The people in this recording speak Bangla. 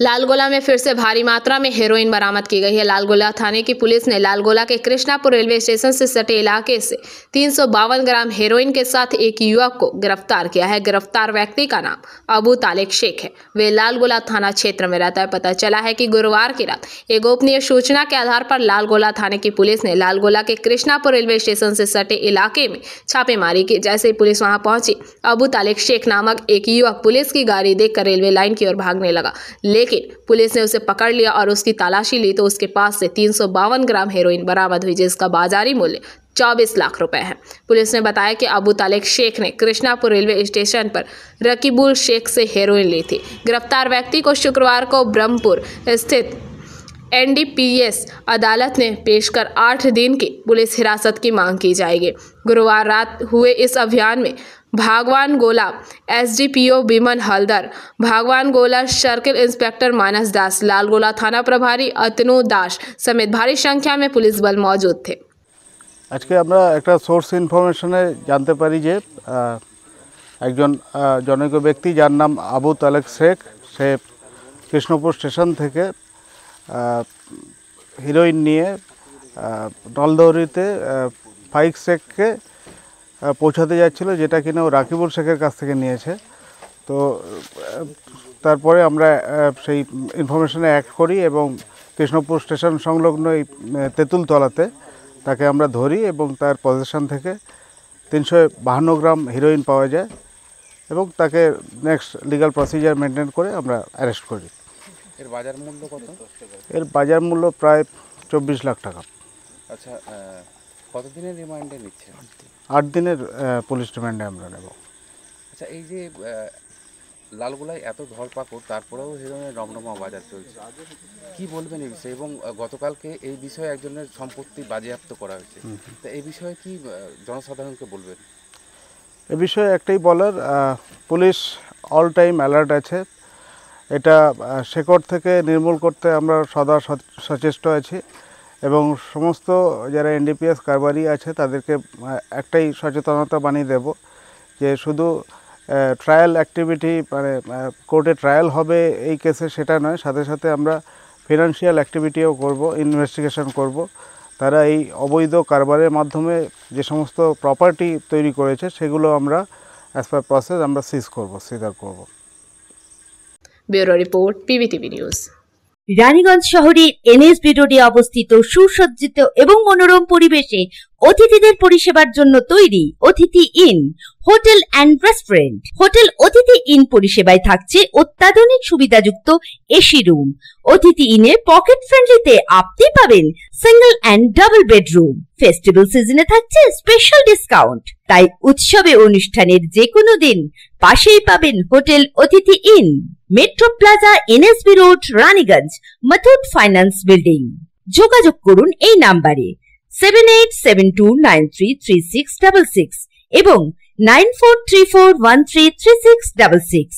लालगोला में फिर से भारी मात्रा में हेरोइन बरामद की गई है। लालगोला थाने की पुलिस ने लालगोला के कृष्णापुर रेलवे स्टेशन से सटे इलाके से 352 ग्राम हेरोइन के साथ एक युवक को गिरफ्तार किया है। गिरफ्तार व्यक्ति का नाम अबू तालिक शेख है। वे लालगोला थाना क्षेत्र में रहता है। पता चला है कि गुरुवार की रात एक गोपनीय सूचना के आधार पर लालगोला थाने की पुलिस ने लालगोला के कृष्णापुर रेलवे स्टेशन से सटे इलाके में छापेमारी की। जैसे ही पुलिस वहां पहुंची, अबू तालिक शेख नामक एक युवक पुलिस की गाड़ी देखकर रेलवे लाइन की ओर भागने लगा, लेकिन पुलिस ने उसे पकड़ लिया और उसकी तलाशी ली तो उसके पास से 352 ग्राम हेरोइन बरामद हुई, जिसका बाजारी मूल्य 24 लाख रुपए है। पुलिस ने बताया कि अबू तालिक शेख ने कृष्णापुर रेलवे स्टेशन पर रकीबुल शेख से हेरोइन ली थी। गिरफ्तार व्यक्ति को शुक्रवार को ब्रह्मपुर स्थित NDPS अदालत में पेश कर 8 दिन की पुलिस हिरासत की मांग की जाएगी। गुरुवार रात हुए इस अभियान में भागवान गोला SDPO बिमन हलदर, भागवान गोला सर्किल इंस्पेक्टर मानस दास, लालगोला थाना प्रभारी अतनु दास समेत भारी संख्या में पुलिस बल मौजूद थे। आज के আমরা একটা সোর্স ইনফরমেশনে জানতে পারি যে একজন জনৈক ব্যক্তি যার নাম আবু তালেক শেখ, সে কৃষ্ণপুর স্টেশন থেকে হিরোইন নিয়ে নলদৌরিতে ফাইক শেখকে পৌঁছাতে যাচ্ছিল, যেটা কিনা ও রাকিবুল শেখের কাছ থেকে নিয়েছে। তো তারপরে আমরা সেই ইনফরমেশনে অ্যাক্ট করি এবং কৃষ্ণপুর স্টেশন সংলগ্ন এই তেঁতুলতলাতে তাকে আমরা ধরি এবং তার পজিশন থেকে 352 গ্রাম হিরোইন পাওয়া যায় এবং তাকে নেক্সট লিগাল প্রসিজার মেনটেন করে আমরা অ্যারেস্ট করি। এর বাজার মূল্য কত? এর বাজার মূল্য প্রায় 24 লাখ টাকা। আচ্ছা, কতদিনের রিমান্ডে নিচ্ছে? 8 দিনের পুলিশ রিমান্ডে আমরা নেব। আচ্ছা, এই যে লালগোলায় এত ধরপাকড়, তারপরেও হেরোইনের রমরমা বাজার চলছে, কি বলবেন এই বিষয়ে? এবং গতকালকে এই বিষয়ে একজনের সম্পত্তি বাজেয়াপ্ত করা হয়েছে, তো এই বিষয়ে কি জনসাধারণকে বলবেন? এ বিষয়ে একটাই বলার, পুলিশ অল টাইম অ্যালার্ট আছে। এটা শেকড় থেকে নির্মূল করতে আমরা সদা সচেষ্ট আছি এবং সমস্ত যারা NDPS কারবারি আছে তাদেরকে একটাই সচেতনতা বানিয়ে দেব যে শুধু ট্রায়াল অ্যাক্টিভিটি, মানে কোর্টে ট্রায়াল হবে এই কেসে সেটা নয়, সাথে সাথে আমরা ফিনান্সিয়াল অ্যাক্টিভিটিও করব, ইনভেস্টিগেশন করব। তারা এই অবৈধ কারবারের মাধ্যমে যে সমস্ত প্রপার্টি তৈরি করেছে সেগুলো আমরা অ্যাজ পার প্রসেস আমরা সিজার করব। Bureau report, PBTV news. Raniganj শহরের NSB রোডে অবস্থিত সুসজ্জিত এবং মনোরম পরিবেশে অতিথিদের পরিষেবার জন্য তৈরি অতিথি in hotel and restaurant. Hotel অতিথি ইন পরিষেবায় থাকছে অত্যাধুনিক সুবিধাযুক্ত এসি রুম। অতিথি ইনে পকেট ফ্রেন্ডলিতে আপনি পাবেন single and double bedroom. Festival সিজনে থাকছে স্পেশাল ডিসকাউন্ট। তাই উৎসবে অনুষ্ঠানের যে কোনো দিন পাশেই পাবেন হোটেল অতিথি in, metro plaza, NSB road, Raniganj, Muthoot finance building. যোগাযোগ করুন এই নাম্বারে 7872933666 এবং 9434133666।